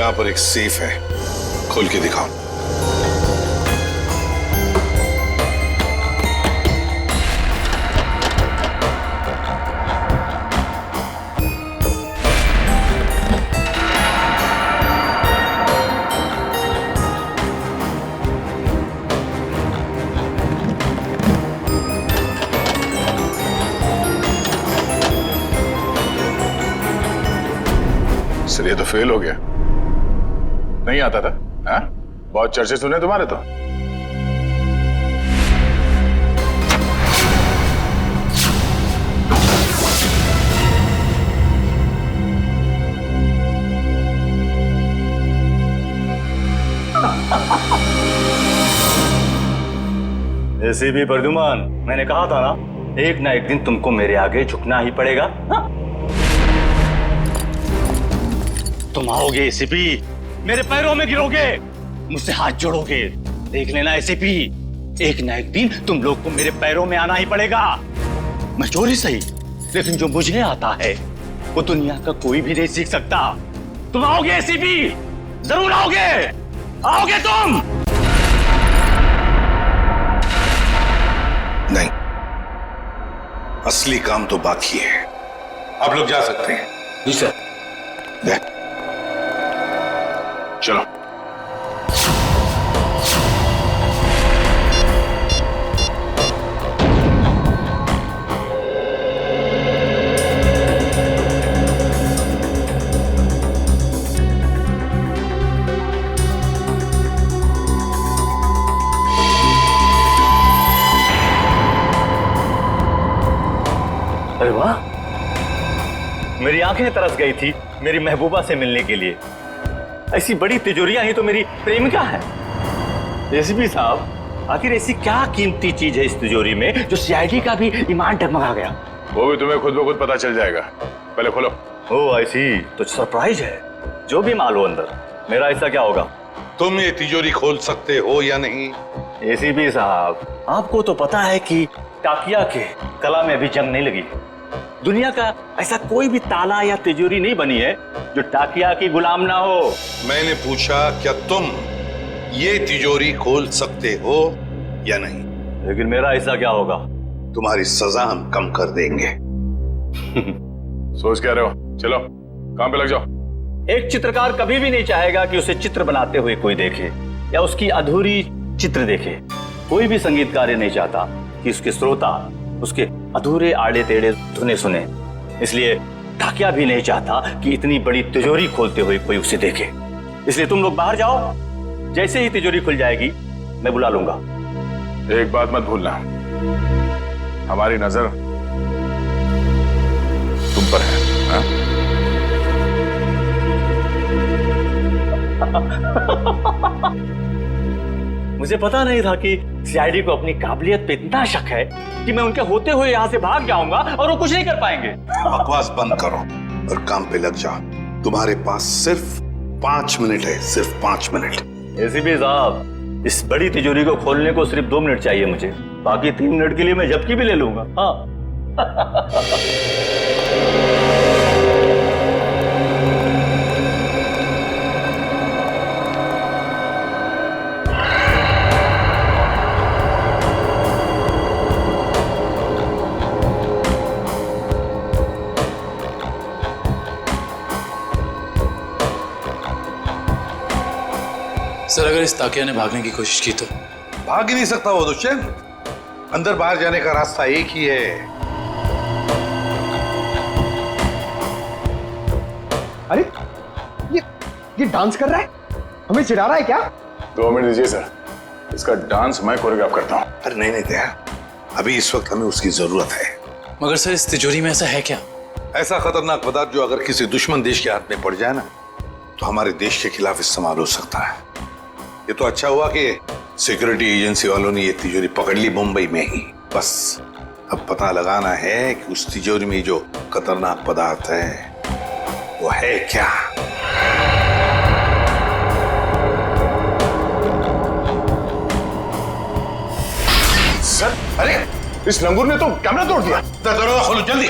यहाँ पर एक सेफ है, खोल के दिखाओ। सर ये तो फेल हो गया। नहीं आता था? हाँ? बहुत चर्चे सुने तुम्हारे तो। एसीपी प्रद्युमन, मैंने कहा था ना, एक ना एक दिन तुमको मेरे आगे झुकना ही पड़ेगा। हाँ? तुम आओगे एसीपी, मेरे पैरों में गिरोगे, मुझसे हाथ जोड़ोगे। देख लेना एसीपी, एक ना एक दिन तुम लोग को मेरे पैरों में आना ही पड़ेगा। मैं चोरी सही, लेकिन जो मुझे आता है वो दुनिया का कोई भी नहीं सीख सकता। तुम आओगे एसीपी, जरूर आओगे, आओगे तुम। नहीं, असली काम तो बाकी है। आप लोग जा सकते हैं। जी सर। चलो। अरे वाह, मेरी आंखें तरस गई थी मेरी महबूबा से मिलने के लिए। ऐसी बड़ी तिजोरियां ही तो मेरी प्रेमिका है। एसीपी साहब, आखिर ऐसी क्या कीमती चीज है इस तिजोरी में जो सीआईडी का भी ईमान डगमगा गया? वो भी तुम्हें खुद ब खुद पता चल जाएगा। पहले खोलो। ओह आई सी, तो सरप्राइज है। जो भी माल हो अंदर, मेरा ऐसा क्या होगा? तुम ये तिजोरी खोल सकते हो या नहीं? एसीपी साहब, आपको तो पता है कि टाकिया के कला में अभी जंग नहीं लगी। दुनिया का ऐसा कोई भी ताला या तिजोरी नहीं बनी है जो टाकिया की गुलाम ना हो। मैंने पूछा क्या तुम ये तिजोरी खोल सकते हो या नहीं? लेकिन मेरा ऐसा क्या होगा? तुम्हारी सजा हम कम कर देंगे। सोच क्या रहे हो? चलो काम पे लग जाओ। एक चित्रकार कभी भी नहीं चाहेगा कि उसे चित्र बनाते हुए कोई देखे या उसकी अधूरी चित्र देखे। कोई भी संगीतकार ये नहीं चाहता कि उसके श्रोता उसके अधूरे आड़े टेढ़े धुने सुने। इसलिए टाकिया भी नहीं चाहता कि इतनी बड़ी तिजोरी खोलते हुए कोई उसे देखे। इसलिए तुम लोग बाहर जाओ, जैसे ही तिजोरी खुल जाएगी मैं बुला लूंगा। एक बात मत भूलना, हमारी नजर तुम पर है। हा? मुझे पता नहीं था कि सीआईडी को अपनी काबिलियत पे इतना शक है कि मैं उनके होते हुए यहाँ से भाग जाऊंगा और वो कुछ नहीं कर पाएंगे। बकवास बंद करो और काम पे लग जाओ। तुम्हारे पास सिर्फ 5 मिनट है, सिर्फ 5 मिनट। एसीपी साहब, इस बड़ी तिजोरी को खोलने को सिर्फ 2 मिनट चाहिए मुझे, बाकी 3 मिनट के लिए मैं झपकी भी ले लूंगा। हाँ। सर, अगर इस ताकिया ने भागने की कोशिश की तो? भाग ही नहीं सकता वो दुष्यंत। अंदर बाहर जाने का रास्ता एक ही है। अरे ये डांस कर रहा है, हमें चिढ़ा रहा है क्या? 2 मिनट दीजिए सर, इसका डांस मैं कोरियोग्राफ करता हूँ। अरे नहीं नहीं दया, अभी इस वक्त हमें उसकी जरूरत है। मगर सर, इस तिजोरी में ऐसा है क्या? ऐसा खतरनाक पदार्थ जो अगर किसी दुश्मन देश के हाथ में पड़ जाए ना तो हमारे देश के खिलाफ इस्तेमाल हो सकता है। ये तो अच्छा हुआ कि सिक्योरिटी एजेंसी वालों ने ये तिजोरी पकड़ ली मुंबई में ही। बस अब पता लगाना है कि उस तिजोरी में जो खतरनाक पदार्थ है वो है क्या। सर, अरे इस लंगूर ने तो कैमरा तोड़ दिया। दरवाजा खोलो जल्दी।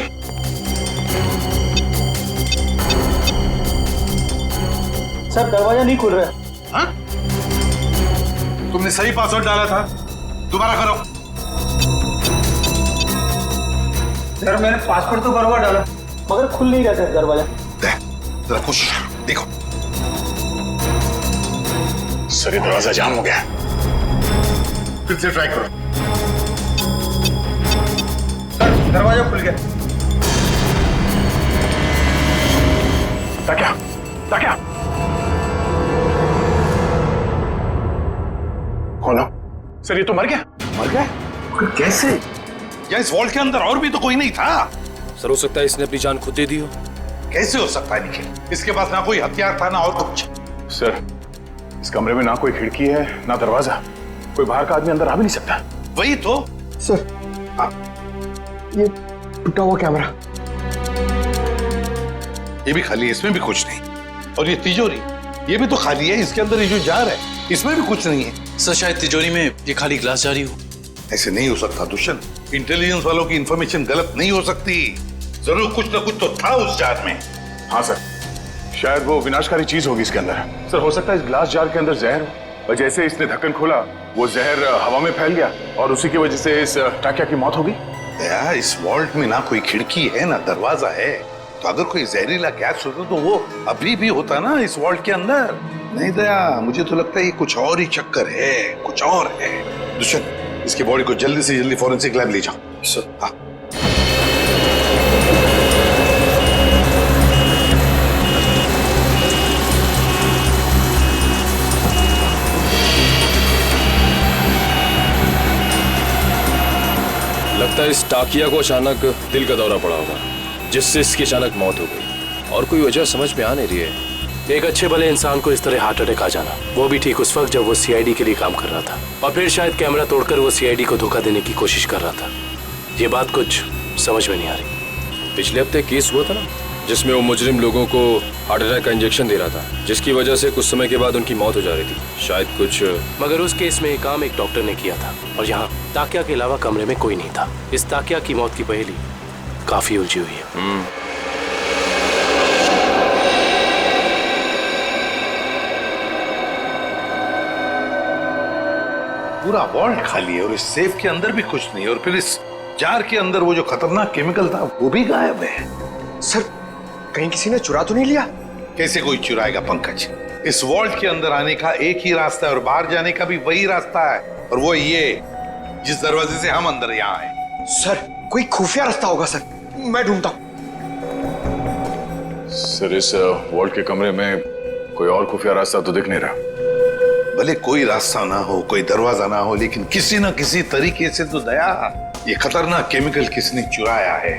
सर दरवाजा नहीं खुल रहा है। हाँ? तुमने सही पासवर्ड डाला था, दोबारा करो। सर मैंने पासवर्ड तो बराबर डाला मगर खुल नहीं रहा सर दरवाजा। जरा कोशिश करो, देखो। सर ये दरवाजा जाम हो गया। फिर से ट्राई करो। सर दरवाजा खुल गया। ताक्या, ताक्या। खोलो। सर ये तो मर गया। मर गया? कैसे? या इस वॉल्ट के अंदर और भी तो कोई नहीं था। सर हो सकता है इसने अपनी जान खुद दे दी हो। कैसे हो सकता है निखिल? इसके पास ना कोई हथियार था ना और कुछ। सर इस कमरे में ना कोई खिड़की है ना दरवाजा, कोई बाहर का आदमी अंदर आ भी नहीं सकता। वही तो। सर ये टूटा हुआ कैमरा, ये भी खाली है, इसमें भी कुछ नहीं। और ये तिजोरी, ये भी तो खाली है, इसके अंदर ये जो जार है इसमें भी कुछ नहीं है। सर शायद तिजोरी में ये खाली ग्लास जारी हो। ऐसे नहीं हो सकता दुष्यंत। इंटेलिजेंस वालों की इंफॉर्मेशन गलत नहीं हो सकती। जरूर कुछ ना कुछ तो था उस जार में। हाँ सर, शायद वो विनाशकारी चीज होगी इसके अंदर। सर हो सकता है इस ग्लास जार के अंदर जहर हो, और जैसे इसने ढक्कन खोला वो जहर हवा में फैल गया और उसी की वजह से इस टाकिया की मौत होगी। दया, इस वॉल्ट में ना कोई खिड़की है ना दरवाजा है, तो अगर कोई जहरीला गैस होता तो वो अभी भी होता ना इस वॉल्ट के अंदर। नहीं दया, मुझे तो लगता है ये कुछ और ही चक्कर है, कुछ और है। दुष्यंत, इसकी बॉडी को जल्दी से जल्दी फॉरेंसिक लैब ले जाओ। सर हाँ। लगता है इस टाकिया को अचानक दिल का दौरा पड़ा होगा, जिससे इसकी अचानक मौत हो गई, और कोई वजह समझ में आ नहीं रही है। एक अच्छे भले इंसान को इस तरह हार्ट अटैक आ जाना, वो भी ठीक उस वक्त जब वो सीआईडी के लिए काम कर रहा था, और फिर शायद कैमरा तोड़कर वो सीआईडी को धोखा देने की कोशिश कर रहा था। ये बात कुछ समझ में नहीं आ रही। पिछले हफ्ते केस हुआ था ना, जिसमें वो मुजरिम लोगों को हार्ट अटैक का इंजेक्शन दे रहा था, जिसकी वजह से कुछ समय के बाद उनकी मौत हो जा रही थी। शायद कुछ, मगर उस केस में ये काम एक डॉक्टर ने किया था, और यहाँ ताकिया के अलावा कमरे में कोई नहीं था। इस ताकिया की मौत की पहेली काफी उलझी हुई है। पूरा वॉल्ट खाली है और इस सेफ के अंदर भी कुछ नहीं, और फिर इस जार के अंदर वो जो खतरनाक केमिकल था वो भी गायब है। सर कहीं किसी ने चुरा तो नहीं लिया? कैसे कोई चुराएगा पंकज? इस वॉल्ट के अंदर आने का एक ही रास्ता है और बाहर जाने का भी वही रास्ता है, और वो ये जिस दरवाजे से हम अंदर यहाँ आए। सर कोई खुफिया रास्ता होगा सर, मैं ढूंढता हूँ। सर इस वॉल्ट के कमरे में कोई और खुफिया रास्ता तो दिख नहीं रहा। भले कोई रास्ता ना हो, कोई दरवाजा ना हो, लेकिन किसी ना किसी तरीके से तो दया ये खतरनाक केमिकल किसने चुराया है।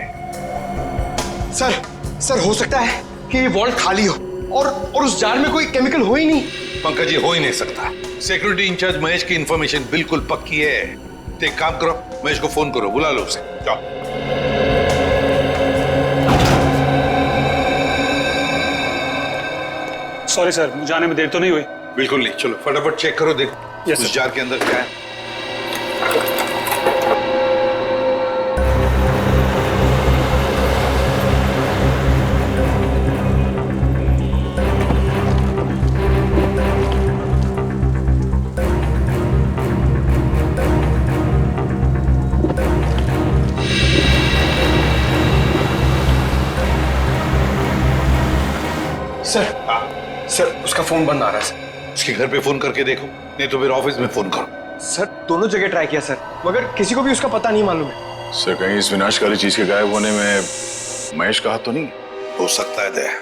सर हो सकता है कि ये वॉल्ट खाली हो और उस जार में कोई केमिकल हो ही नहीं। पंकज, ये हो ही नहीं सकता। सिक्योरिटी इंचार्ज महेश की इंफॉर्मेशन बिल्कुल पक्की है। तो एक काम करो, महेश को फोन करो, बुला लो उसे। जाओ। सॉरी सर, मुझे आने में देर तो नहीं हुई? बिल्कुल नहीं, चलो फटाफट चेक करो, देखो Yes, उस sir. जार के अंदर क्या है। सर उसका फोन बंद आ रहा है सर। उसके घर पे फोन करके देखो, नहीं तो फिर ऑफिस में फोन करो। सर दोनों जगह ट्राई किया सर, मगर किसी को भी उसका पता नहीं मालूम है। सर कहीं इस विनाशकारी चीज के गायब होने में महेश का हाथ तो नहीं? हो सकता है दया।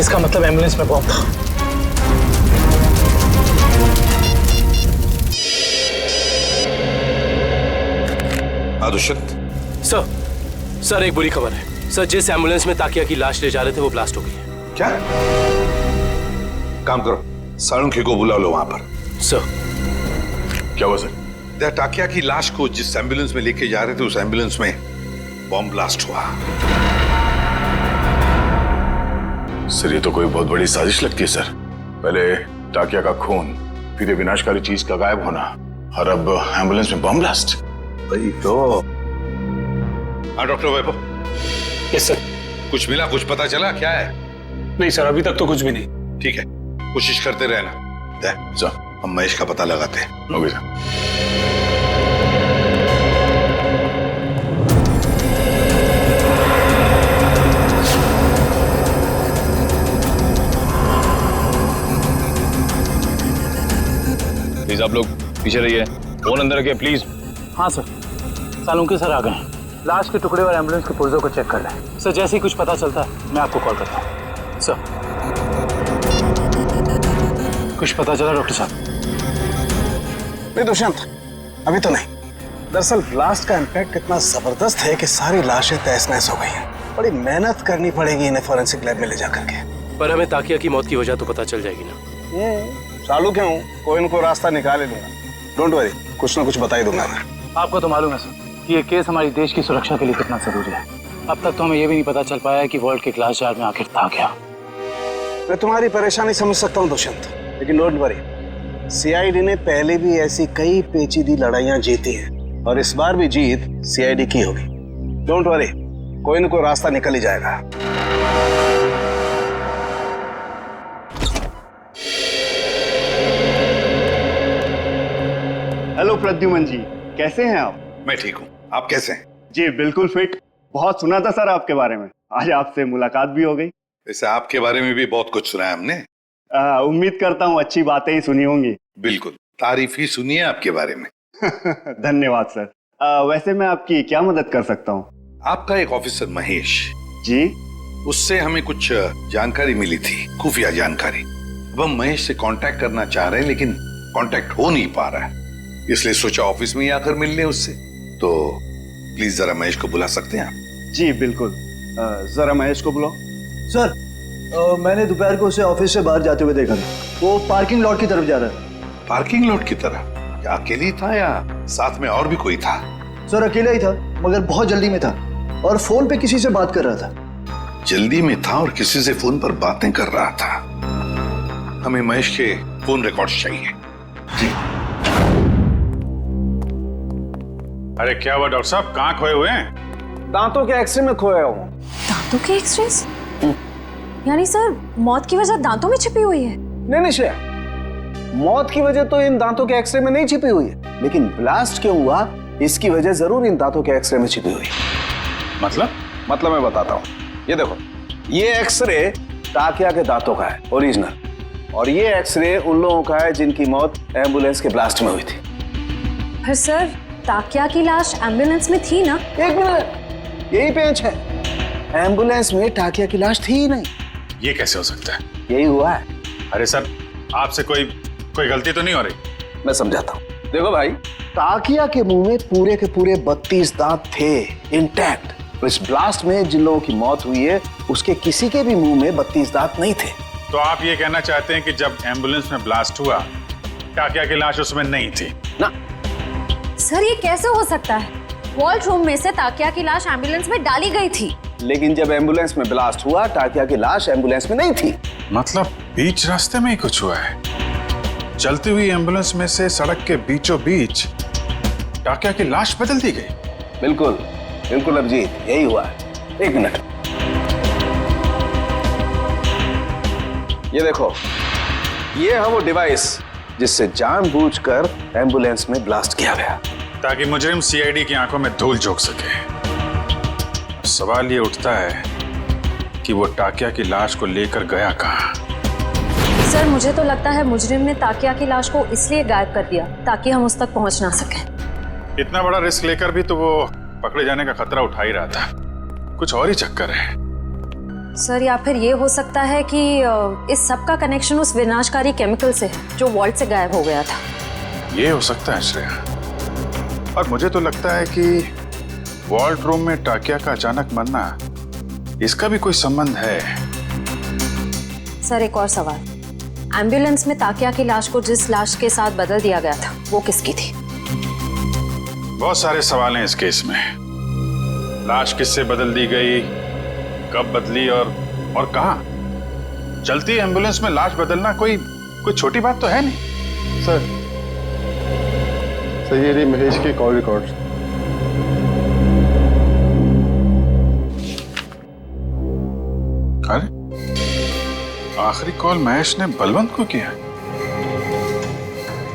इसका मतलब एम्बुलेंस में बॉम्ब था। दुष्यंत, सर एक बुरी खबर है सर। जिस एम्बुलेंस में ताकिया की लाश ले जा रहे थे वो ब्लास्ट हो गई है। क्या? काम करो, साळुंखे को बुला लो वहां पर। सर क्या हुआ सर? टाकिया की लाश को जिस एम्बुलेंस में लेके जा रहे थे उस एम्बुलेंस में बॉम्ब ब्लास्ट हुआ। सर ये तो कोई बहुत बड़ी साजिश लगती है सर। पहले टाकिया का खून, फिर ये विनाशकारी चीज का गायब होना, और अब एम्बुलेंस में बम ब्लास्ट। वही तो। हाँ डॉक्टर वैभव, यस सर। कुछ मिला, कुछ पता चला क्या है? नहीं सर, अभी तक तो कुछ भी नहीं। ठीक है, कोशिश करते रहना। सर हम महेश का पता लगाते हैं। Okay sir. प्लीज आप लोग पीछे रहिए, फोन अंदर रखिए प्लीज। हाँ सर, सालुंके सर आ गए हैं। लाश के टुकड़े और एम्बुलेंस के पुर्जों को चेक कर लें सर। जैसे ही कुछ पता चलता है मैं आपको कॉल करता हूँ सर। कुछ पता चला डॉक्टर साहब? नहीं दुष्यंत, अभी तो नहीं। दरअसल ब्लास्ट का इम्पैक्ट इतना जबरदस्त है कि सारी लाशें तहस नहस हो गई हैं। बड़ी मेहनत करनी पड़ेगी इन्हें फॉरेंसिक लैब में ले जाकर के। पर हमें ताकिया की मौत की वजह तो पता चल जाएगी ना। चालू क्यों, कोई न कोई रास्ता निकाल लूंगा। डोंट वरी, कुछ ना कुछ बता ही दूंगा मैं। आपको तो मालूम है सर कि ये केस हमारी देश की सुरक्षा के लिए कितना जरूरी है। अब तक तो हमें ये भी नहीं पता चल पाया है कि वर्ल्ड के ग्लास जार में आखिर था क्या। मैं तुम्हारी परेशानी समझ सकता हूँ दुष्यंत, लेकिन डोंट वरी, सीआईडी ने पहले भी ऐसी कई पेचीदी लड़ाइयां जीती हैं और इस बार भी जीत सीआईडी की होगी। डोंट वरी, कोई न कोई रास्ता निकल ही जाएगा। हेलो प्रद्युमन जी, कैसे हैं आप? मैं ठीक हूँ, आप कैसे हैं? जी बिल्कुल फिट। बहुत सुना था सर आपके बारे में, आज आपसे मुलाकात भी हो गई। वैसे आपके बारे में भी बहुत कुछ सुना है हमने। उम्मीद करता हूँ अच्छी बातें ही सुनी होंगी। बिल्कुल, तारीफ ही सुनी है आपके बारे में। धन्यवाद सर। वैसे मैं आपकी क्या मदद कर सकता हूँ? आपका एक ऑफिसर महेश जी, उससे हमें कुछ जानकारी मिली थी, खुफिया जानकारी। अब हम महेश से कांटेक्ट करना चाह रहे हैं लेकिन कांटेक्ट हो नहीं पा रहा है, इसलिए सोचा ऑफिस में ही आकर मिल लें उससे। तो प्लीज जरा महेश को बुला सकते हैं आप? जी बिल्कुल, जरा महेश को बुलाओ। सर, मैंने दोपहर को उसे ऑफिस से बाहर जाते हुए देखा था। वो पार्किंग लॉट की तरफ जा रहा है। पार्किंग लॉट की तरह? क्या अकेले ही था या साथ में और भी कोई था? सर अकेला ही था, मगर बहुत जल्दी में था और फोन पे किसी से बात कर रहा था। जल्दी में था और किसी से फोन पर बातें कर रहा था। हमें महेश के फोन रिकॉर्ड्स चाहिए। जी। अरे क्या हुआ डॉक्टर साहब, कहाँ खोए हुए हैं? दांतों के एक्सरे में खोया हूँ। दांतों के एक्सरेस? यानी सर मौत की वजह दांतों में छिपी हुई है? नहीं नहीं श्रेया, मौत की वजह तो इन दांतों के एक्सरे में नहीं छिपी हुई है, लेकिन ब्लास्ट क्यों हुआ इसकी वजह जरूर इन दांतों के एक्सरे में छिपी हुई है। मतलब मैं बताता हूँ। ये देखो, ये एक्सरे टाकिया के दांतों का है ओरिजिनल, और ये एक्सरे उन लोगों का है जिनकी मौत एम्बुलेंस के ब्लास्ट में हुई थी। फिर सर टाकिया की लाश एम्बुलेंस में थी ना? एक मिनट, यही पेंच है। एम्बुलेंस में टाकिया की लाश थी ही नहीं। ये कैसे हो सकता है? यही हुआ है। अरे सर, आपसे कोई गलती तो नहीं हो रही? मैं समझाता हूँ। देखो भाई, टाकिया के मुंह में पूरे के पूरे 32 दांत थे इंटैक्ट। इस ब्लास्ट में जिन लोगों की मौत हुई है उसके किसी के भी मुंह में 32 दांत नहीं थे। तो आप ये कहना चाहते हैं कि जब एम्बुलेंस में ब्लास्ट हुआ टाकिया की लाश उसमें नहीं थी? ना सर, ये कैसे हो सकता है? वॉल्ट रूम में से टाकिया की लाश एम्बुलेंस में डाली गई थी, लेकिन जब एम्बुलेंस में ब्लास्ट हुआ टाकिया की लाश एम्बुलेंस में नहीं थी। मतलब बीच रास्ते में ही कुछ हुआ है। चलती हुई एम्बुलेंस में से सड़क के बीचों बीच टाकिया की लाश बदल दी गई। बिल्कुल बिल्कुल अभिजीत, यही हुआ है। एक मिनट, ये देखो, ये है वो डिवाइस जिससे जानबूझकर एम्बुलेंस में ब्लास्ट किया गया, ताकि मुजरिम सीआईडी की आंखों में धूल झोंक सके। सवाल ये उठता है कि वो टाकिया की लाश को लेकर गया कहाँ? सर मुझे तो लगता है मुजरिम ने टाकिया की लाश को इसलिए गायब कर दिया ताकि हम उस तक पहुंच ना सकें। इतना बड़ा रिस्क लेकर भी तो वो पकड़े जाने का खतरा उठा ही रहा था। कुछ और ही चक्कर है। सर या फिर ये हो सकता है कि इस सब का कनेक्शन उस विनाशकारी केमिकल से है जो वॉल्ट से गायब हो गया था। ये हो सकता है श्रेया, और मुझे तो लगता है कि वॉल्ट रूम में टाकिया का अचानक मरना, इसका भी कोई संबंध है। सर एक और सवाल, एम्बुलेंस में ताकिया की लाश को जिस लाश के साथ बदल दिया गया था वो किसकी थी? बहुत सारे सवाल हैं इस केस में। लाश किससे बदल दी गई, कब बदली और कहाँ? चलती एम्बुलेंस में लाश बदलना कोई छोटी बात तो है नहीं। सर ये रही महेश के कॉल रिकॉर्ड। अरे आखिरी कॉल महेश ने बलवंत को किया।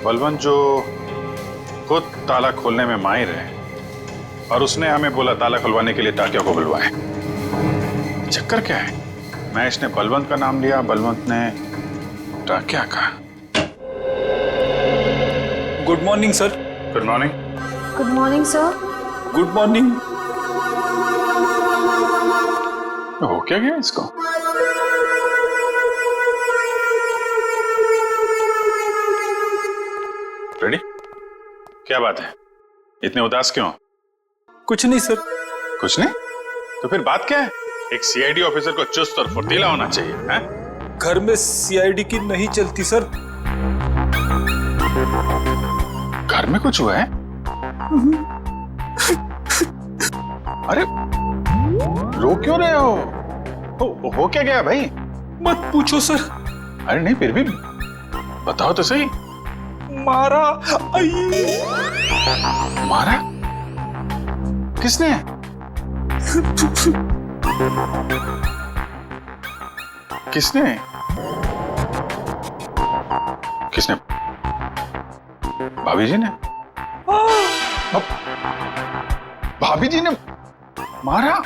बलवंत जो खुद ताला खोलने में माहिर है और उसने हमें बोला ताला खुलवाने के लिए टाकिया को बुलवाएं। चक्कर क्या है? महेश ने बलवंत का नाम लिया, बलवंत ने टाकिया का। Good morning sir. Good morning. Good morning sir. Good morning. हो क्या गया इसको? रेडी? क्या बात है? इतने उदास क्यों? कुछ नहीं सर। कुछ नहीं? तो फिर बात क्या है? एक सीआईडी ऑफिसर को चुस्त और फुर्तीला होना चाहिए, हैं? घर में सीआईडी की नहीं चलती सर। घर में कुछ हुआ है? अरे रो क्यों रहे हो क्या गया भाई? मत पूछो सर। अरे नहीं, फिर भी बताओ तो सही। मारा। मारा? किसने? किसने? किसने? भाभी जी ने? भाभी जी ने मारा?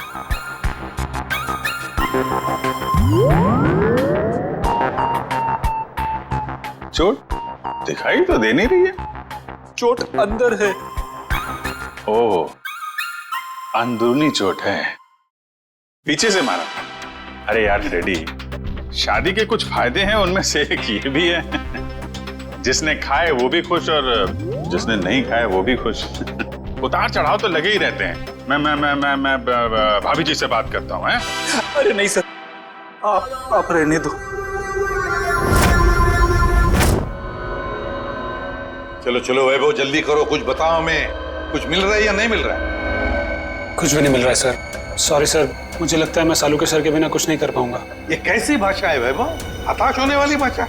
चोट दिखाई तो दे नहीं रही है। चोट अंदर है। ओह, अंदरूनी चोट है। पीछे से मारा? अरे यार रेडी, शादी के कुछ फायदे हैं, उनमें से एक ये भी है जिसने खाए वो भी खुश और जिसने नहीं खाए वो भी खुश। उतार चढ़ाव तो लगे ही रहते हैं। मैं भाभी जी से बात करता हूँ। अरे नहीं सर, आप रहने दो। चलो चलो वैभव, जल्दी करो, कुछ बताओ हमें। कुछ मिल रहा है या नहीं मिल रहा है? कुछ भी नहीं मिल रहा है सर। सॉरी सर, मुझे लगता है मैं सालू के सर के बिना कुछ नहीं कर पाऊंगा। ये कैसी भाषा है वैभव? हताश होने वाली भाषा।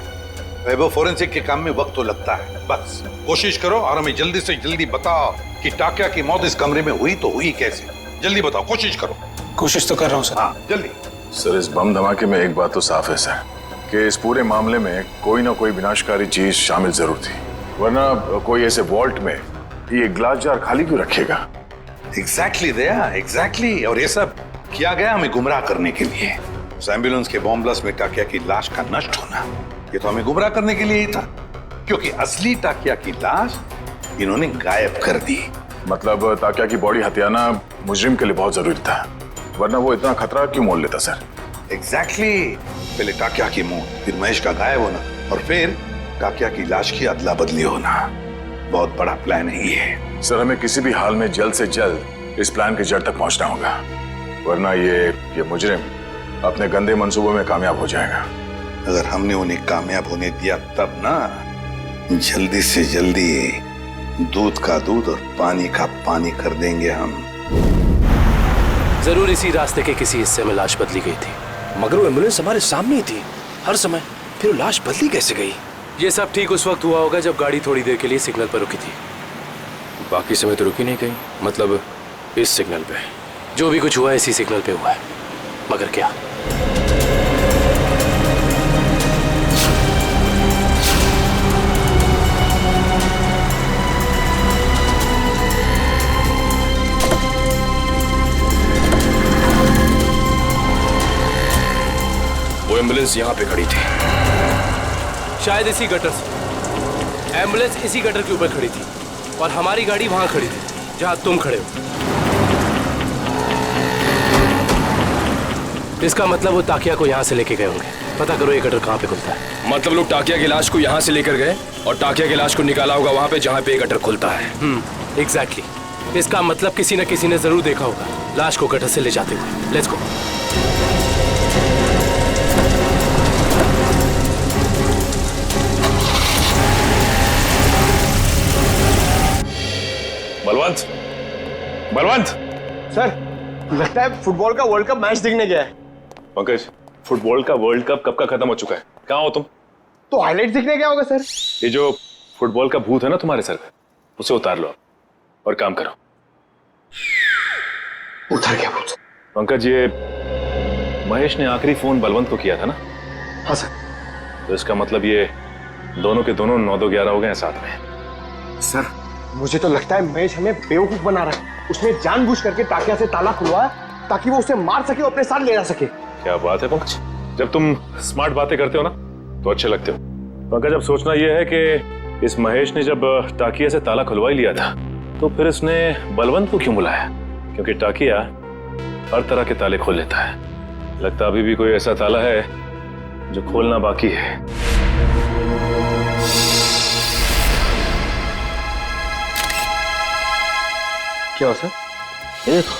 वैभव, फोरेंसिक के काम में वक्त तो लगता है, बस कोशिश करो और हमें जल्दी से जल्दी बताओ कि टाकिया की मौत इस कमरे में हुई तो हुई कैसे। जल्दी बताओ, कोशिश करो। कोशिश तो कर रहा हूँ सर। हाँ जल्दी। सर, इस बम धमाके में एक बात तो साफ है सर, कि इस पूरे मामले में कोई ना कोई विनाशकारी चीज शामिल जरूर थी, वरना कोई ऐसे वॉल्ट में ये ग्लास जार खाली क्यों रखेगा? एग्जैक्टली दया, एग्जैक्टली। और ये सब किया गया हमें गुमराह करने के लिए। उस एम्बुलेंस के बॉम्ब ब्लास्ट में टाकिया की लाश का नष्ट होना, ये तो हमें गुमराह करने के लिए ही था, क्योंकि असली टाकिया की लाश इन्होंने गायब कर दी। मतलब टाकिया की बॉडी हथियाना मुजरिम के लिए बहुत जरूरी था, वरना वो इतना खतरा क्यों मोल लेता सर? एग्जैक्टली। पहले टाकिया की मौत, फिर महेश का गायब होना और फिर टाकिया की लाश की अदला बदली होना। बहुत बड़ा प्लान है ये। सर, हमें किसी भी हाल में जल्द से जल्द इस प्लान की जड़ तक पहुंचना होगा, वरना ये मुजरिम अपने गंदे मंसूबों में कामयाब हो जाएगा। अगर हमने उन्हें कामयाब होने दिया तब ना, जल्दी से जल्दी दूध का दूध और पानी का पानी कर देंगे हम। जरूर इसी रास्ते के किसी हिस्से में लाश बदली गई थी, मगर वो एम्बुलेंस हमारे सामने ही थी हर समय, फिर लाश बदली कैसे गई? ये सब ठीक उस वक्त हुआ होगा जब गाड़ी थोड़ी देर के लिए सिग्नल पर रुकी थी। बाकी समय तो रुकी नहीं गई। मतलब इस सिग्नल पे जो भी कुछ हुआ है इसी सिग्नल पे हुआ है, मगर क्या? वो एम्बुलेंस यहाँ पे खड़ी थी, शायद इसी गटर से। एम्बुलेंस इसी गटर के ऊपर खड़ी थी और हमारी गाड़ी वहां खड़ी थी जहां तुम खड़े हो। इसका मतलब वो टाकिया को यहाँ से लेके गए होंगे। पता करो ये गटर कहाँ पे खुलता है। मतलब लोग टाकिया की लाश को यहाँ से लेकर गए और टाकिया की लाश को निकाला होगा वहां पे जहाँ पे ये गटर खुलता है। एग्जैक्टली। इसका मतलब किसी न किसी ने जरूर देखा होगा लाश को गटर से ले जाते हुए। Let's go. Balwant, Balwant. Sir लगता है फुटबॉल का वर्ल्ड कप मैच देखने गया है। पंकज, फुटबॉल का वर्ल्ड कप कब का खत्म हो चुका है? कहाँ हो तुम? तो हाईलाइट देखने गया होगा सर। ये जो फुटबॉल का भूत है ना तुम्हारे सर पे, उसे उतार लो और काम करो। उतर गया भूत। पंकज, ये महेश ने आखिरी फोन बलवंत को किया था ना? हाँ सर। तो इसका मतलब ये दोनों के दोनों 9-2-11 हो गए हैं साथ में। सर मुझे तो लगता है महेश हमें बेवकूफ बना रहा है। उसने जानबूझ करके टाकिया से ताला खुलवाया ताकि वो उसे मार सके और अपने साथ ले जा सके। क्या बात है पंकज, जब तुम स्मार्ट बातें करते हो ना तो अच्छे लगते हो। पंकज, अब सोचना यह है कि इस महेश ने जब टाकिया से ताला खुलवा ही लिया था तो फिर इसने बलवंत को क्यों बुलाया? क्योंकि टाकिया हर तरह के ताले खोल लेता है। लगता अभी भी कोई ऐसा ताला है जो खोलना बाकी है। क्या हो सर? ये देखो।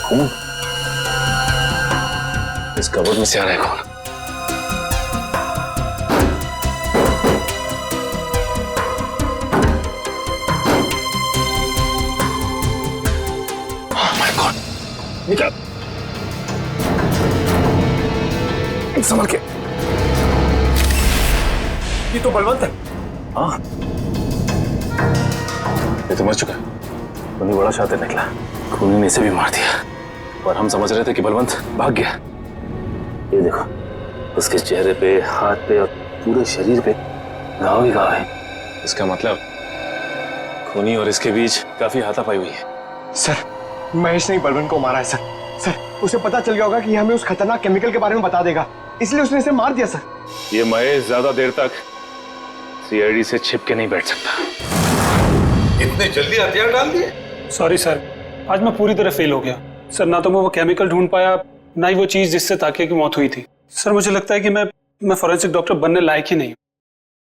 खून इस कबर्ड में से आ रहा है। खून संभल के। ये तो बलवंत है। हाँ, ये तो मर चुका है। खूनी बड़ा शातिर निकला। खूनी ने इसे भी मार दिया और हम समझ रहे थे कि बलवंत भाग गया। ये देखो, उसके चेहरे पे, हाथ पे और पूरे शरीर पे घाव ही घाव है। इसका मतलब खूनी और इसके बीच काफी हाथापाई हुई है। सर महेश ने बलवंत को मारा है सर। सर उसे पता चल गया होगा कि हमें उस खतरनाक केमिकल के बारे में बता देगा, इसलिए उसने इसे मार दिया सर। ये महेश ज्यादा देर तक सीआईडी से छिप के नहीं बैठ सकता। इतने जल्दी हथियार डाल दिए? सॉरी सर, आज मैं पूरी तरह फेल हो गया सर। ना तो मैं वो केमिकल ढूंढ पाया, ना ही वो चीज जिससे ताकिया की मौत हुई थी। सर मुझे लगता है कि मैं फॉरेंसिक डॉक्टर बनने लायक ही नहीं।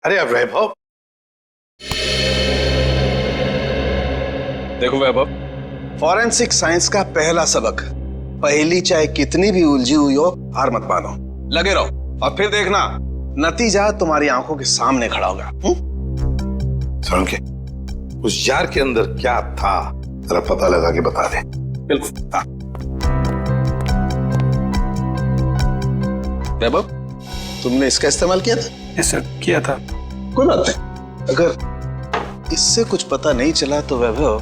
अरे अब वैभव, देखो वैभव, फॉरेंसिक साइंस का पहला सबक, पहेली चाहे कितनी भी उलझी हुई हो, हार मत मानो, लगे रहो और फिर देखना नतीजा तुम्हारी आंखों के सामने खड़ा होगा। सुन के उस जार के अंदर क्या था जरा पता लगा के बता दे। बिल्कुल। हाँ वैभव, तुमने इसका इस्तेमाल किया था? यस सर, किया था। कोई बात नहीं, अगर इससे कुछ पता नहीं चला तो वैभव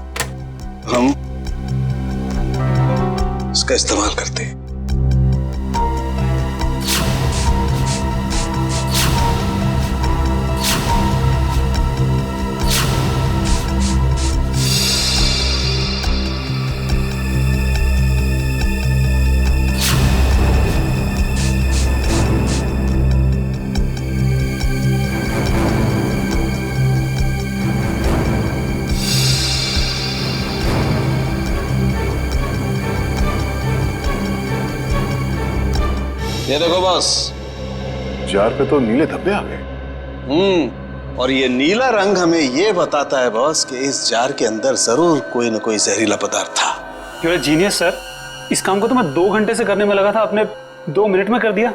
हम इसका इस्तेमाल करते हैं। ये देखो बॉस, जार पे तो नीले धब्बे आ गए। और ये नीला रंग हमें ये बताता है बॉस कि इस जार के अंदर जरूर कोई न कोई जहरीला पदार्थ था। You are genius sir. इस काम को तो मैं 2 घंटे से करने में लगा था, आपने 2 मिनट में कर दिया।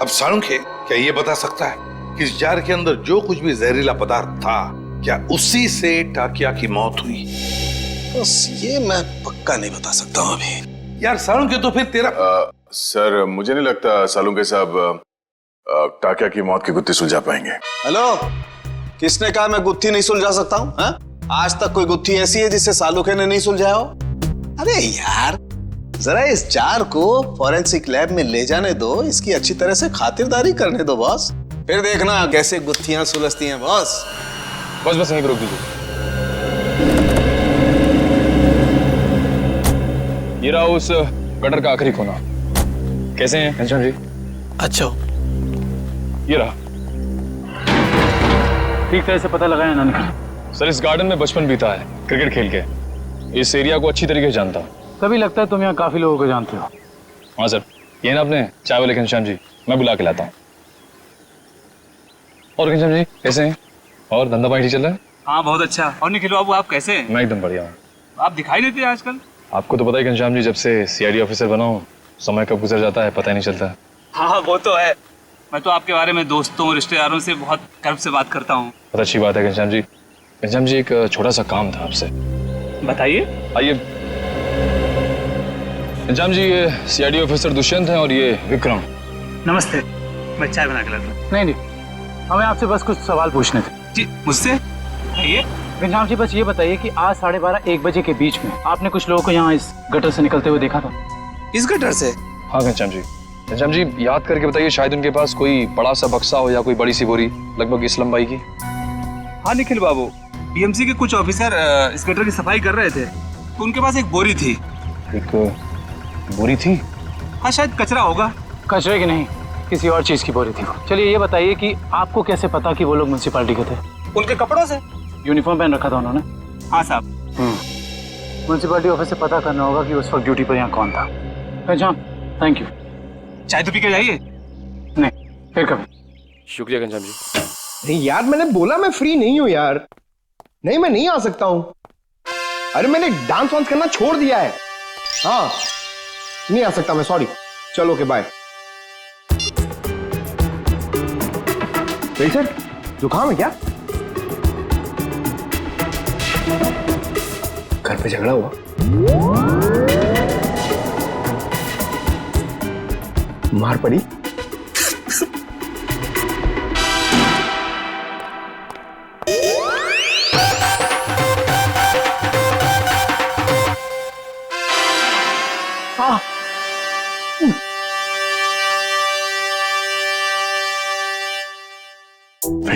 अब साळुंखे क्या ये बता सकता है कि इस जार के अंदर जो कुछ भी जहरीला पदार्थ था, क्या उसी से टाकिया की मौत हुई? बस ये मैं पक्का नहीं बता सकता हूँ अभी। यार साळुंखे, तो फिर तेरा सर मुझे नहीं लगता सालुंखे साहब टाकिया की मौत की गुत्थी सुलझा पाएंगे। हेलो, किसने कहा मैं गुत्थी नहीं सुलझा सकता हूँ? आज तक कोई गुत्थी ऐसी है जिससे सालुखे ने नहीं सुलझाया हो? अरे यार, जरा इस जार को फॉरेंसिक लैब में ले जाने दो, इसकी अच्छी तरह से खातिरदारी करने दो बॉस, फिर देखना कैसे गुत्थियां सुलझती हैं बॉस। बस यहीं पर रोक दीजिए। ये रहा उस गटर का आखिरी कोना। कैसे हैं घनश्याम जी? अच्छा, ये रहा। ठीक तरह से पता लगाया ना निखिल? सर इस गार्डन में बचपन बीता है क्रिकेट खेल के। इस एरिया को अच्छी तरीके से जानता हूँ। तभी लगता है तुम यहाँ काफी लोगों को जानते हो। हाँ सर, ये ना अपने चाय वाले घनश्याम जी, मैं बुला के लाता हूँ। और घनश्याम जी कैसे हैं? और धंधा पानी ठीक चल रहा है? हाँ बहुत अच्छा। और निखिल बाबू आप कैसे हैं? मैं एकदम बढ़िया हूँ। आप दिखाई नहीं देते आजकल। आपको तो पता ही घनश्याम जी, जब से सीआईडी ऑफिसर बना हूँ समय कब गुजर जाता है पता ही नहीं चलता। हाँ वो तो है। मैं तो आपके बारे में दोस्तों रिश्तेदारों से बहुत गर्व से बात करता हूँ। बहुत अच्छी बात है घनश्याम जी। घनश्याम जी, एक छोटा सा काम था आपसे। बताइए। आइए। घनश्याम जी, ये सीआईडी ऑफिसर दुष्यंत हैं और ये विक्रम। नमस्ते, मैं चाय बना के लाता हूँ। नहीं, हमें आपसे बस कुछ सवाल पूछने थे। जी, मुझसे? आइए। घनश्याम जी, बस ये बताइए कि आज 12:30-1 बजे के बीच में आपने कुछ लोगों को यहाँ इस गटर से निकलते हुए देखा था? इस गटर से? हाँ घनश्याम जी। घनश्याम जी, याद करके बताइए, शायद उनके पास कोई बड़ा सा बक्सा हो या कोई बड़ी सी बोरी लगभग इस लंबाई की। हाँ निखिल बाबू, बीएमसी के कुछ ऑफिसर इस गटर की सफाई कर रहे थे, तो उनके पास एक बोरी थी। एक बोरी थी? हाँ, शायद कचरा होगा। कचरे की नहीं, किसी और चीज की बोरी थी वो। चलिए ये बताइए कि आपको कैसे पता कि वो लोग म्युनिसिपैलिटी के थे? उनके कपड़ों से। यूनिफॉर्म पहन रखा था उन्होंने? हाँ साहब। म्युनिसिपैलिटी ऑफिस से पता करना होगा कि उस वक्त ड्यूटी पर यहाँ कौन था। Ghanshyam, thank you. चाय तो पी के जाइए। नहीं, फिर कभी। शुक्रिया घनश्याम जी। अरे यार, मैंने बोला मैं फ्री नहीं हूं यार। नहीं, मैं नहीं आ सकता हूं। अरे मैंने डांस वांस करना छोड़ दिया है। हाँ, नहीं आ सकता मैं, सॉरी। चलो के बाय। सर, जुकाम है क्या? घर पे झगड़ा हुआ? मार पड़ी?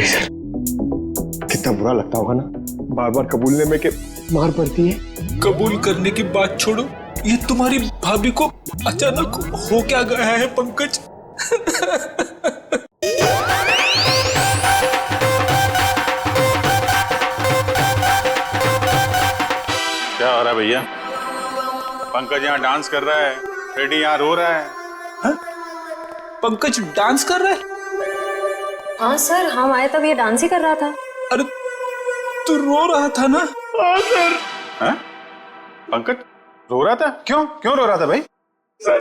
सर, कितना बुरा लगता होगा ना बार बार कबूलने में कि मार पड़ती है। कबूल करने की बात छोड़ो, ये तुम्हारी भाभी को अचानक हो क्या गया है पंकज? क्या हो रहा है भैया? पंकज यहाँ डांस कर रहा है, फ्रेडी यहाँ रो रहा है। हा? पंकज डांस कर रहा है? हाँ सर, हम आए तब ये डांस ही कर रहा था। अरे तू रो रहा था ना? हाँ सर। हाँ? पंकज रो रहा था? क्यों क्यों रो रहा था भाई? सर,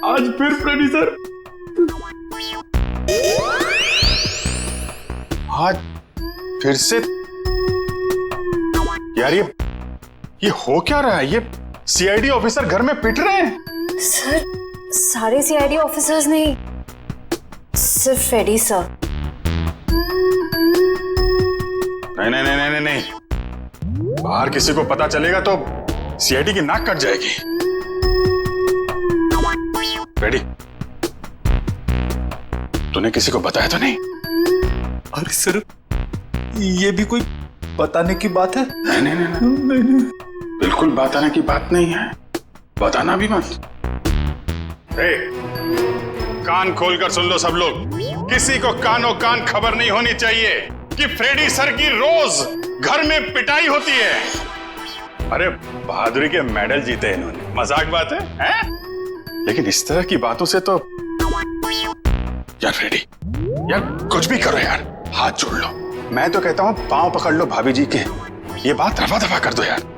आज फिर फ्रेडी सर। आज फिर से? यार ये हो क्या रहा है? ये सीआईडी ऑफिसर घर में पिट रहे हैं। सर, सारे सीआईडी ऑफिसर्स नहीं, सिर्फ फ्रेडी सर। नहीं नहीं नहीं नहीं नहीं, बाहर किसी को पता चलेगा तो सीआईडी की नाक कट जाएगी। फ्रेडी, तूने किसी को बताया तो नहीं? अरे सर, ये भी कोई बताने की बात है? नहीं नहीं नहीं, नहीं, नहीं। बिल्कुल बताने की बात नहीं है, बताना भी मत। कान खोलकर सुन लो सब लोग, किसी को कानों कान खबर नहीं होनी चाहिए कि फ्रेडी सर की रोज घर में पिटाई होती है। अरे बहादुरी के मेडल जीते इन्होंने, मजाक बात है, हैं? लेकिन इस तरह की बातों से तो यार फ्रेडी, यार कुछ भी करो यार, हाथ जोड़ लो। मैं तो कहता हूं पांव पकड़ लो भाभी जी के, ये बात रफा दफा कर दो यार।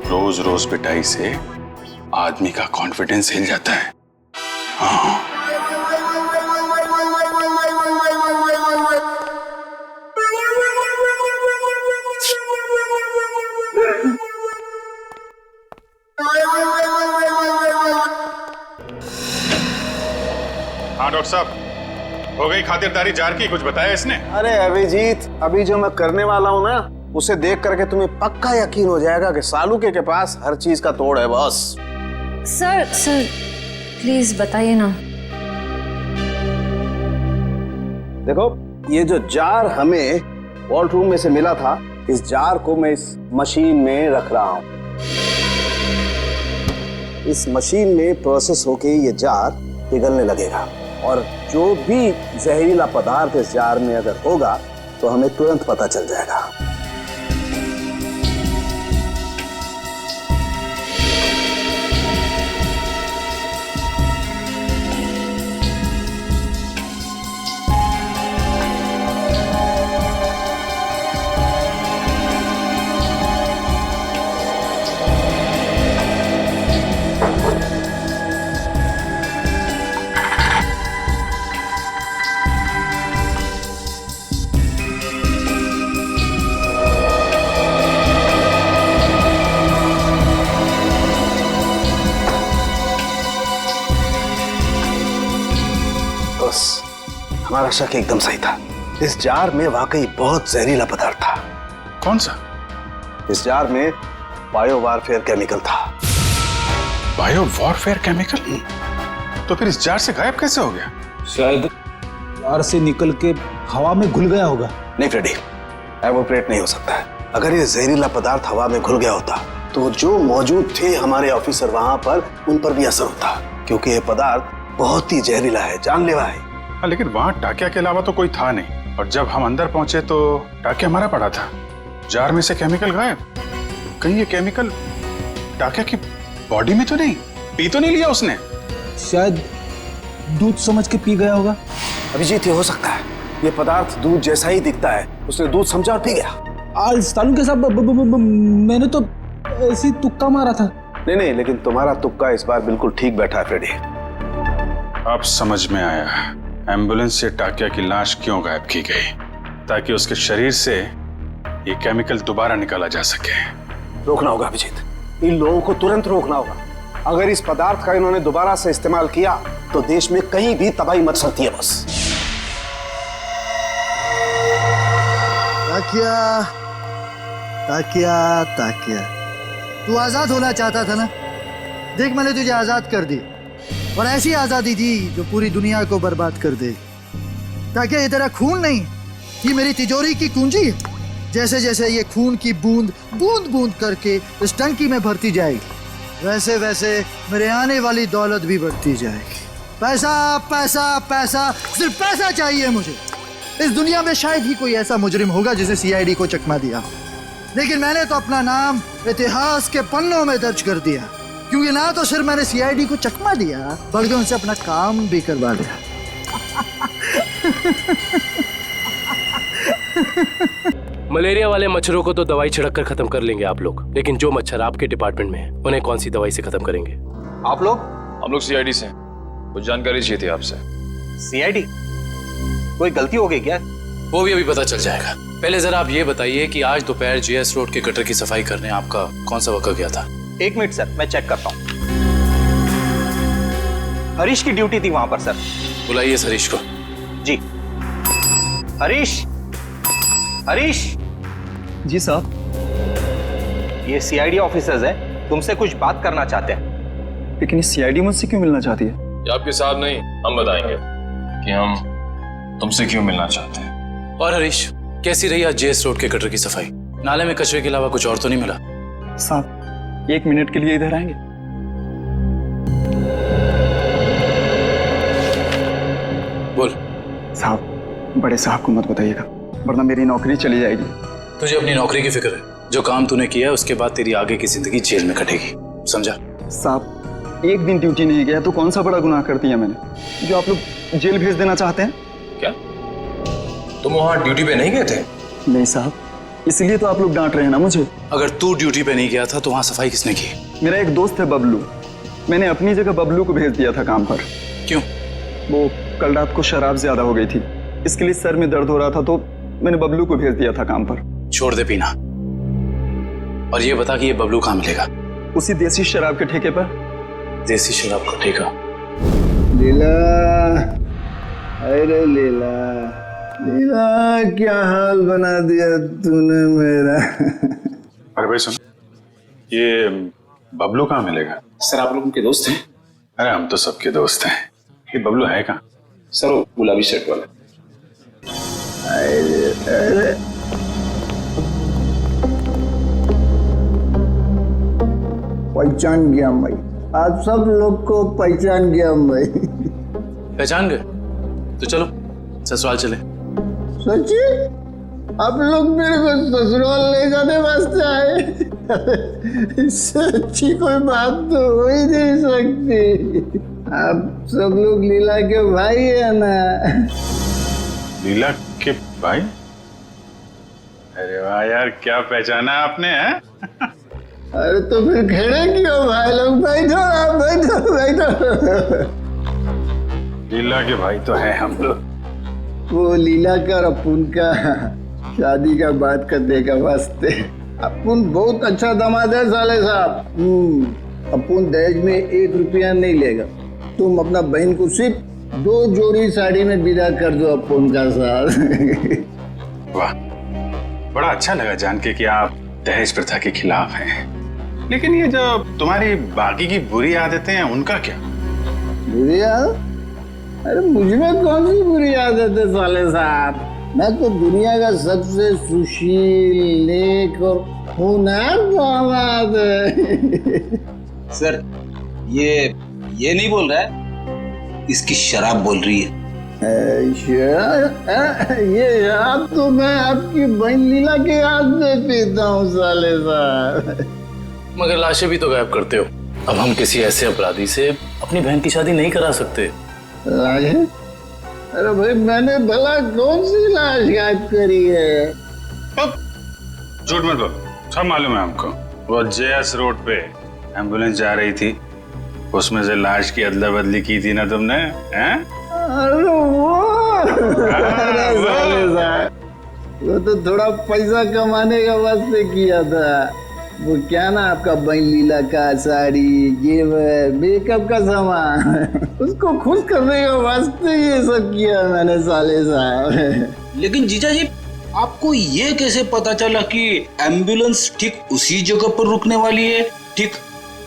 रोज रोज पिटाई से आदमी का कॉन्फिडेंस हिल जाता है। हाँ। हाँ डॉक्टर साहब, हो गई खातिरदारी जार की? कुछ बताया इसने? अरे अभिजीत, अभी जो मैं करने वाला हूँ ना, उसे देख करके तुम्हें पक्का यकीन हो जाएगा कि सालुके के पास हर चीज का तोड़ है बॉस। सर प्लीज बताइए ना। देखो, ये जो जार हमें वॉल्ट रूम में से मिला था, इस जार को मैं इस मशीन में रख रहा हूं। इस मशीन में प्रोसेस होके ये जार पिघलने लगेगा और जो भी जहरीला पदार्थ इस जार में अगर होगा तो हमें तुरंत पता चल जाएगा। तुम्हारा शक एकदम सही था। इस जार में वाकई बहुत जहरीला पदार्थ था। कौन सा? इस जार में बायो वारफेयर केमिकल था। Bio warfare chemical? तो फिर इस जार से गायब कैसे हो गया? शायद जार से निकल के हवा में घुल गया होगा। नहीं फ्रेडी, एवोपरेट नहीं हो सकता है। अगर ये जहरीला पदार्थ हवा में घुल गया होता तो जो मौजूद थे हमारे ऑफिसर वहां पर, उन पर भी असर होता, क्योंकि ये पदार्थ बहुत ही जहरीला है, जानलेवा है। हाँ, लेकिन वहां टाकिया के अलावा तो कोई था नहीं, और जब हम अंदर पहुंचे तो टाकिया हमारा पड़ा था। जार में से केमिकल गायब। कहीं ये केमिकल टाकिया की बॉडी में तो नहीं, पी तो नहीं लिया उसने? शायद दूध समझ के पी गया होगा। अभिजीत, ये हो सकता है। ये पदार्थ दूध जैसा ही दिखता है, उसने दूध समझा और पी गया। आज तालू के साथ मैंने तो ऐसी तुक्का मारा था। नहीं, लेकिन तुम्हारा तुक्का इस बार बिल्कुल ठीक बैठा है फ्रेडी। अब समझ में आया एम्बुलेंस से टाकिया की लाश क्यों गायब की गई, ताकि उसके शरीर से ये केमिकल दोबारा निकाला जा सके। रोकना होगा अभिजीत, इन लोगों को तुरंत रोकना होगा। अगर इस पदार्थ का इन्होंने दोबारा से इस्तेमाल किया तो देश में कहीं भी तबाही मच सकती है। बस ताकिया, ताकिया, ताकिया, तू आजाद होना चाहता था ना? देख, मैंने तुझे आजाद कर दी, और ऐसी आजादी दी जो पूरी दुनिया को बर्बाद कर दे। ताकिया, ये तेरा खून नहीं, ये मेरी तिजोरी की कुंजी है। जैसे जैसे ये खून की बूंद बूंद बूंद करके इस टंकी में भरती जाएगी, वैसे वैसे मेरे आने वाली दौलत भी बढ़ती जाएगी। पैसा पैसा पैसा, सिर्फ पैसा चाहिए मुझे। इस दुनिया में शायद ही कोई ऐसा मुजरिम होगा जिसे सीआईडी को चकमा दिया, लेकिन मैंने तो अपना नाम इतिहास के पन्नों में दर्ज कर दिया, क्योंकि ना तो सिर्फ मैंने सीआईडी को चकमा दिया, बल्कि उनसे अपना काम भी करवा दिया। मलेरिया वाले मच्छरों को तो दवाई छिड़क कर खत्म कर लेंगे आप लोग, लेकिन जो मच्छर आपके डिपार्टमेंट में है उन्हें कौन सी दवाई से खत्म करेंगे? आप लोग? हम लोग सीआईडी से कुछ जानकारी चाहिए थी आपसे। सीआईडी? कोई गलती हो गई क्या? वो भी अभी पता चल जाएगा। पहले जरा आप ये बताइए कि आज दोपहर जीएस रोड के गटर की सफाई करने आपका कौन सा वक्त गया था? 1 मिनट सर, मैं चेक करता हूँ। हरीश की ड्यूटी थी वहां पर सर। बुलाइए इस हरीश को। जी। हरीश, हरीश। जी साहब। ये सीआईडी ऑफिसर्स हैं, तुमसे कुछ बात करना चाहते हैं। लेकिन सीआईडी मुझसे क्यों मिलना चाहती है? ये आपके साहब नहीं, हम बताएंगे कि हम तुमसे क्यों मिलना चाहते हैं। और हरीश, कैसी रही आज जेएस रोड के गटर की सफाई? नाले में कचरे के अलावा कुछ और तो नहीं मिला? साहब, 1 मिनट के लिए इधर आएंगे? बोल। साहब, बड़े साहब को मत बताइएगा, वरना मेरी नौकरी चली जाएगी। तुझे अपनी नौकरी की फिक्र है? जो काम तूने किया है उसके बाद तेरी आगे की जिंदगी जेल में कटेगी, समझा? साहब, 1 दिन ड्यूटी नहीं गया तो कौन सा बड़ा गुनाह कर दिया मैंने, जो आप लोग जेल भेज देना चाहते हैं? क्या तुम वहां ड्यूटी पे नहीं गए थे? नहीं साहब, इसलिए तो आप लोग डांट रहे हैं ना मुझे। अगर तू ड्यूटी पे नहीं गया था तो वहां सफाई किसने की? मेरा एक दोस्त है बबलू, मैंने अपनी जगह बबलू को भेज दिया था काम पर। क्यों? वो कल रात को शराब ज्यादा हो गई थी, इसके लिए सर में दर्द हो रहा था, तो मैंने बबलू को भेज दिया था काम पर। छोड़ दे पीना, और ये बता कि ये बबलू कहाँ मिलेगा? उसी देसी शराब के ठेके पर। देसी शराब का ठेका? लीला, अरे लीला, लीला क्या हाल बना दिया तूने मेरा। अरे भाई सुन, ये बबलू कहाँ मिलेगा? सर, आप लोग उनके दोस्त हैं? अरे हम तो सबके दोस्त हैं, ये बबलू है कहाँ? सर, वो गुलाबी शर्ट वाला। अरे पहचान गया भाई, आप सब लोग को पहचान गया भाई। पहचान गए? तो चलो ससुराल चले। सच्ची? आप लोग मेरे को ससुराल ले जाने वास्ते आए? इससे अच्छी कोई बात तो हो ही नहीं सकती। आप सब लोग लीला के भाई है ना? लीला के भाई? अरे वाह यार, क्या पहचाना आपने है? अरे तो फिर खड़े क्यों भाई लोग? बैठो आप, बैठो बैठो। लीला के भाई तो है हम लोग। वो लीला का और अपुन का शादी का बात करने का वास्ते। अपुन बहुत अच्छा दामाद है साले साहब। अपुन दहेज में 1 रुपया नहीं लेगा। तुम अपना बहन को सिर्फ 2 जोड़ी साड़ी में विदा कर दो अपन का साथ। वाह, बड़ा अच्छा लगा जान के कि आप दहेज प्रथा के खिलाफ हैं। लेकिन ये जो तुम्हारी बाकी की बुरी आदतें हैं उनका क्या? बुरी आदत? अरे मुझमें कौन सी बुरी आदत है साले साहब? मैं तो दुनिया का सबसे सुशील, नेक और होनहार औलाद है। सर ये नहीं बोल रहा है, इसकी शराब बोल रही है। ये शराब तो मैं आपकी बहन लीला के हाथ में पीता हूँ साले साहब। मगर लाशें भी तो गायब करते हो। अब हम किसी ऐसे अपराधी से अपनी बहन की शादी नहीं करा सकते। लाशें? अरे भाई मैंने भला कौन सी लाश गायब करी है? झूठ मत बोलो, सब मालूम है हमको। वो जेएस रोड पे एम्बुलेंस जा रही थी, उसमें से लाश की अदला बदली की थी ना तुमने, हैं? अरे साले साहब, वो तो थोड़ा पैसा कमाने का वास्ते किया था। वो क्या ना आपका बहन लीला का साड़ी, जेवर, मेकअप का सामान, उसको खुश करने का वास्ते ये सब किया मैंने साले साहब। लेकिन जीजा जी, आपको ये कैसे पता चला कि एम्बुलेंस ठीक उसी जगह पर रुकने वाली है, ठीक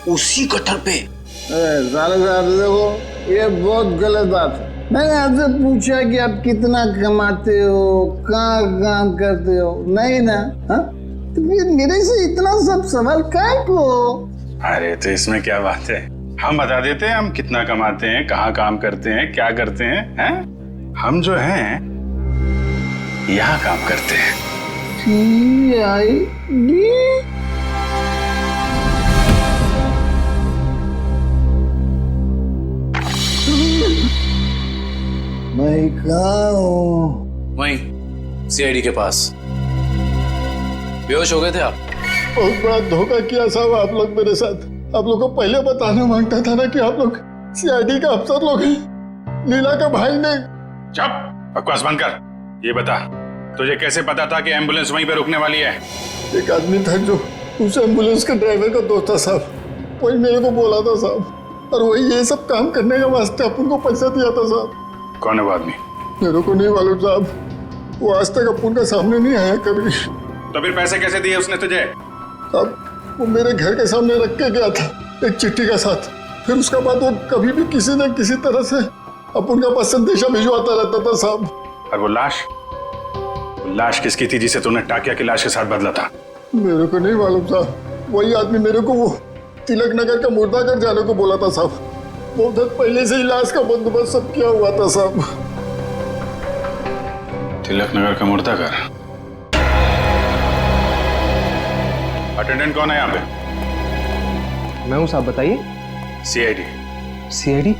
उसी गटर पे? साले साहब देखो, ये बहुत गलत बात है। मैंने आपसे पूछा कि आप कितना कमाते हो, कहाँ काम करते हो, नहीं ना? हाँ, तो फिर मेरे से इतना सब सवाल काय को? अरे तो इसमें क्या बात है, हम बता देते हैं हम कितना कमाते हैं, कहाँ काम करते हैं, क्या करते हैं? हम जो हैं यहाँ काम करते हैं। CID? मैं कहाँ हूँ? वहीं सीआईडी के पास। बेहोश हो गए थे आप? बहुत बड़ा धोखा किया साहब आप लोग मेरे साथ। आप लोग को पहले बताना मांगता था ना कि आप लोग सीआईडी का अफसर लोग हैं। लीला का भाई ने। चुप, बकवास बंद कर। ये बता, तुझे कैसे पता था कि एम्बुलेंस वहीं पे रुकने वाली है? एक आदमी था जो उस एम्बुलेंस के ड्राइवर का दोस्त था साहब, वही मेरे को बोला था साहब, और वही ये सब काम करने के वास्ते अपन को पैसा दिया था साहब। कौन है वो आदमी? मेरे को नहीं मालूम साहब, वो आज तक अपन का सामने नहीं आया कभी। तो फिर पैसे कैसे दिए उसने तुझे? साहब वो मेरे घर के सामने रख के गया था एक चिट्ठी के साथ, फिर उसके बाद वो कभी भी किसी न किसी तरह से अपन का पास संदेशा भिजवाता रहता था साहब। और वो लाश किसकी थी जिसे तूने टाकिया की लाश के साथ बदला था? मेरे को नहीं मालूम साहब, वही आदमी मेरे को वो तिलक नगर का मुर्दाघर जाने को बोला था साहब। बहुत दिन पहले से ही लाश का बंदोबस्त सब किया हुआ था साहब। तिलक नगर का मुर्दाघर? अटेंडेंट कौन है यहाँ पे? मैं हूँ साहब, बताइए। सीआईडी। सीआईडी?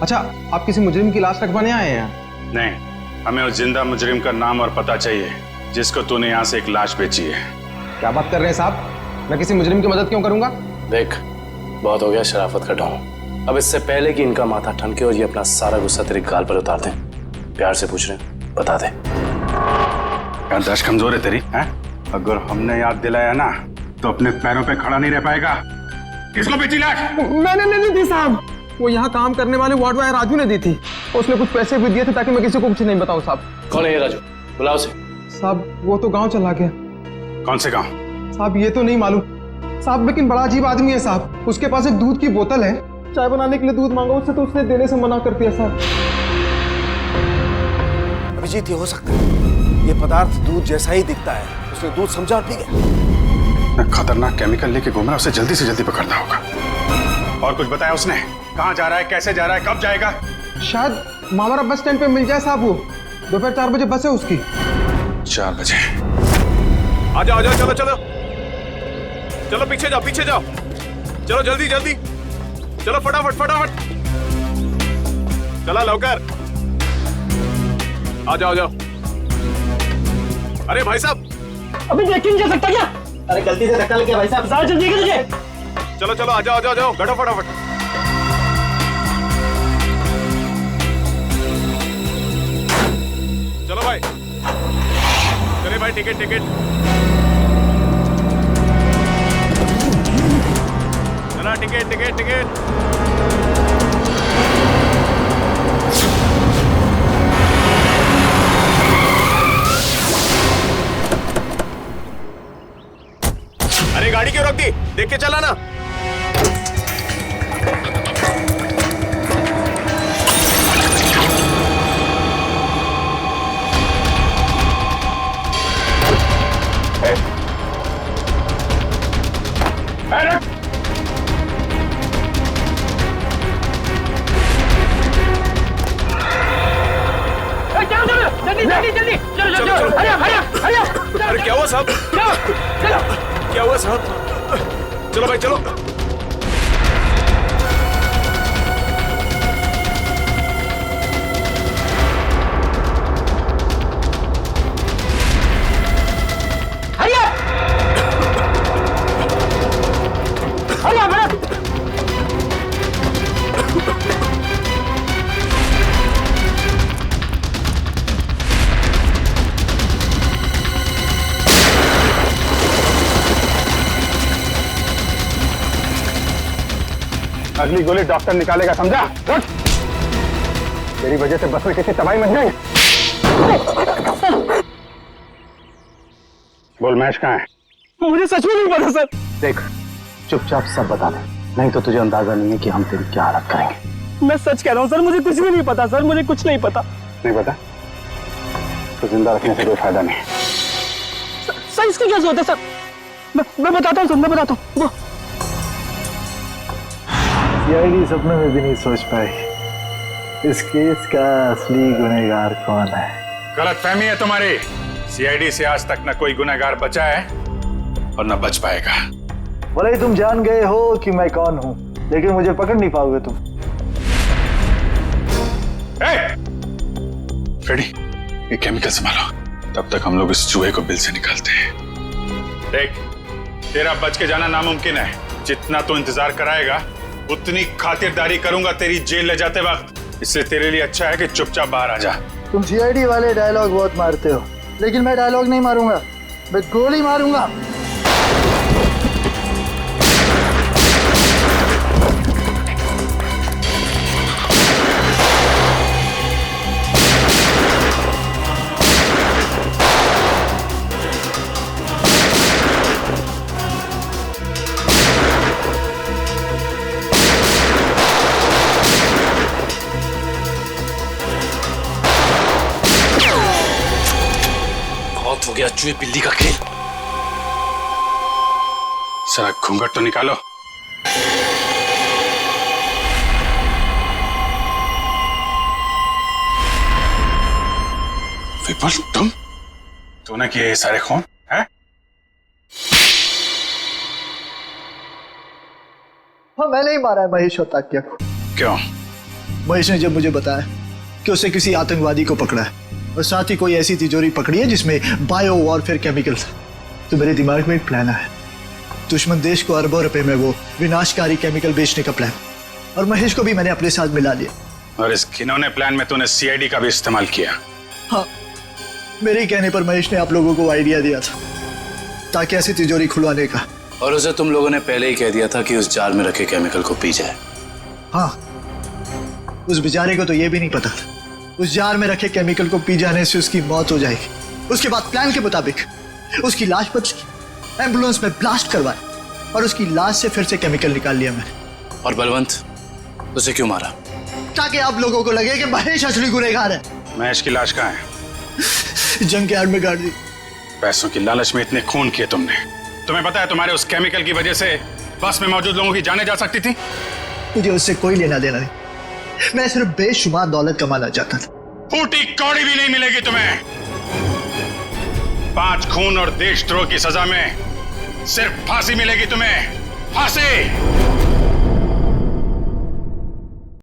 अच्छा, आप किसी मुजरिम की लाश रखवाने आए हैं यहाँ? नहीं, हमें उस जिंदा मुजरिम का नाम और पता चाहिए जिसको तूने यहाँ से एक लाश बेची है। क्या बात कर रहे हैं साहब, मैं किसी मुजरिम की मदद क्यों करूंगा? देख, बहुत हो गया शराफत का ढोंग। अब इससे पहले कि इनका माथा ठनके और ये अपना सारा गुस्सा तेरे गाल पर उतार दें, प्यार से पूछ रहे हैं, बता दे। याददाश्त कमजोर है तेरी, हैं? अगर हमने याद दिलाया ना तो अपने पैरों पे खड़ा नहीं रह पाएगा। किसको बेची लाश? मैंने नहीं दी थी साहब, वो यहाँ काम करने वाले वार्ड बॉय राजू ने दी थी। उसने कुछ पैसे भी दिए थे ताकि मैं किसी को कुछ नहीं बताऊं साहब। कौन है ये राजू? बुलाओ उसे। साहब वो तो गांव चला गया। कौन से गांव? साहब ये तो नहीं मालूम साहब, लेकिन बड़ा अजीब आदमी है साहब। उसके पास एक दूध की बोतल है, चाय बनाने के लिए दूध मांगा उससे तो उसने देने से मना कर दिया साहब। अभिजीत, ये हो सकता है ये पदार्थ दूध जैसा ही दिखता है, उसने दूध समझा और पी गया। खतरनाक केमिकल लेके घूम रहा है, उसे जल्दी से जल्दी पकड़ना होगा। और कुछ बताया उसने? कहाँ जा रहा है, कैसे जा रहा है, कब जाएगा? शायद मावरा बस स्टैंड पे मिल जाए साहब। वो दोपहर 4 बजे बस है उसकी। 4 बजे? आ जाओ, चलो चलो चलो, पीछे जाओ, पीछे जाओ, चलो जल्दी जल्दी, चलो फटाफट फटाफट, चला लवकर, आ जाओ, अरे भाई साहब, अभी देख नहीं जा सकता क्या? अरे गलती से धक्का लग गया भाई साहब, साहब जल्दी कीजिए। चलो चलो, आ जाओ, बैठो फटाफट। चलो भाई, चले भाई, टिकट, चला टिकट। देख के चला ना। अरे क्या हुआ साहब? क्या हुआ साहब? चलो भाई चलो। अगली गोली डॉक्टर निकालेगा, समझा? उठ! तेरी वजह से बस में किसी तबाही मच जाएंगे। बोल महेश कहाँ है? मुझे सच में नहीं पता सर। देख, चुपचाप सब बता दे, नहीं तो तुझे अंदाजा नहीं है कि हम तेरी क्या हालत करेंगे। मैं सच कह रहा हूँ सर, मुझे कुछ भी नहीं पता सर, मुझे कुछ नहीं पता। नहीं पता तो जिंदा रखने से कोई फायदा नहीं। सर इसकी क्या जरूरत है सर? मैं बताता हूँ सर, मैं बताता हूँ। सीआईडी सपने में भी नहीं सोच पाई इस केस का असली गुनहगार कौन है। गलतफहमी है तुम्हारी। सीआईडी से आज तक न कोई गुनहगार बचा है और न बच पाएगा। भले ही तुम जान गए हो कि मैं कौन हूँ, लेकिन मुझे पकड़ नहीं पाओगे तुम। फ्रेडी, ये केमिकल संभालो, तब तक हम लोग इस चूहे को बिल से निकालते हैं। देख, तेरा बच के जाना नामुमकिन है। जितना तू इंतजार कराएगा उतनी खातिरदारी करूंगा तेरी जेल ले जाते वक्त। इसलिए तेरे लिए अच्छा है कि चुपचाप बाहर आ जा। तुम सीआईडी वाले डायलॉग बहुत मारते हो, लेकिन मैं डायलॉग नहीं मारूंगा, मैं गोली मारूंगा। हो गया चूहे बिल्ली का खेल। सारा घूंघट तो निकालो। विपुल, तूने किए ये सारे खून है? हाँ, मैंने ही मारा है महेश और ताकिया को। क्यों? महेश ने जब मुझे बताया कि उसे किसी आतंकवादी को पकड़ा है और साथ ही कोई ऐसी तिजोरी पकड़ी है जिसमें बायो वॉरफेयर केमिकल था, तो मेरे दिमाग में एक प्लान आया। दुश्मन देश को अरबों रुपए में वो विनाशकारी केमिकल बेचने का प्लान, और महेश को भी मैंने अपने साथ मिला लिया। और इस घिनौने प्लान में तूने सीआईडी का भी इस्तेमाल किया? हाँ, मेरे ही कहने पर महेश ने आप लोगों को आइडिया दिया था ताकि ऐसी तिजोरी खुलवाने का। और उसे तुम लोगों ने पहले ही कह दिया था कि उस जार में रखे केमिकल को पी जाए। हाँ, उस बेचारे को तो ये भी नहीं पता था उस जार में रखे केमिकल को पी जाने से उसकी मौत हो जाएगी। उसके बाद प्लान के मुताबिक उसकी लाश पर एम्बुलेंस में ब्लास्ट करवाया और उसकी लाश से फिर से केमिकल निकाल लिया मैंने। और बलवंत, उसे क्यों मारा? ताकि आप लोगों को लगे कि महेश असली गुनहगार है। महेश की लाश कहाँ है? जंग के आड़ में गाड़ दी। पैसों की लालच में इतने खून किए तुमने। तुम्हें पता है तुम्हारे उस केमिकल की वजह से बस में मौजूद लोगों की जानें जा सकती थी। मुझे उससे कोई लेना देना नहीं, मैं सिर्फ बेशुमार दौलत कमाना चाहता था। फूटी कौड़ी भी नहीं मिलेगी तुम्हें। 5 खून और देशद्रोह की सजा में सिर्फ फांसी मिलेगी तुम्हें, फांसी।